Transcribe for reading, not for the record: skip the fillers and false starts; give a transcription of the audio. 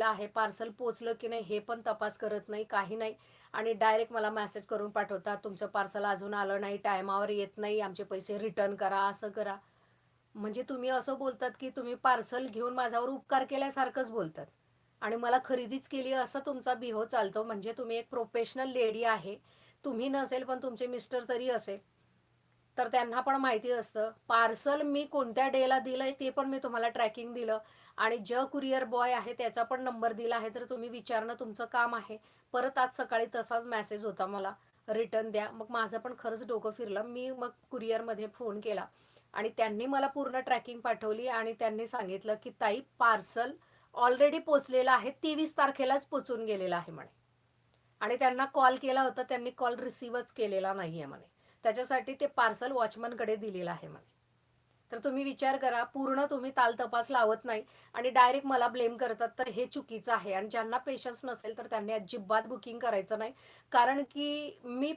आहे, पार्सल पोहोचलं की नाही हे पण तपास करत नाही, काही नाही आणि डायरेक्ट मला मेसेज करून पाठवतात, तुमचं पार्सल अजून आलं नाही, टायमावर येत नाही, आमचे पैसे रिटर्न करा, असं करा. म्हणजे तुम्ही असं बोलतात की तुम्ही पार्सल घेऊन माझ्यावर उपकार केल्यासारखंच बोलतात आणि मला खरेदीच केली असं तुमचा बिहो चालतो. म्हणजे तुम्ही एक प्रोफेशनल लेडी आहे. तुम्ही नसेल पण तुमचे मिस्टर तरी असेल, तर त्यांना पण माहिती असतं. पार्सल मी कोणत्या डेला दिलंय ते पण मी तुम्हाला ट्रॅकिंग दिलं आणि जो कुरिअर बॉय आहे त्याचा पण नंबर दिला आहे, तर तुम्ही विचारणं तुमचं काम आहे. परत आज सकाळी तसाच मेसेज होता मला, रिटर्न द्या. मग माझं पण खरंच डोकं फिरलं. मी मग कुरिअरमध्ये फोन केला आणि त्यांनी मला पूर्ण ट्रॅकिंग पाठवली आणि त्यांनी सांगितलं की ताई, पार्सल ऑलरेडी पोचलेलं आहे, 23 तारखेलाच पोचून गेलेलं आहे म्हणे आणि त्यांना कॉल केला होता, त्यांनी कॉल रिसीव्हच केलेला नाहीये म्हणे. त्याच्यासाठी ते पार्सल वॉचमनकडे दिलेलं आहे म्हणे. तर तुम्ही विचार करा, पूर्ण तुम्ही तालतपास लावत नाही आणि डायरेक्ट मला ब्लेम करतात, तर हे चुकीचं आहे आणि ज्यांना पेशन्स नसेल तर त्यांनी अजिबात बुकिंग करायचं नाही. कारण की मी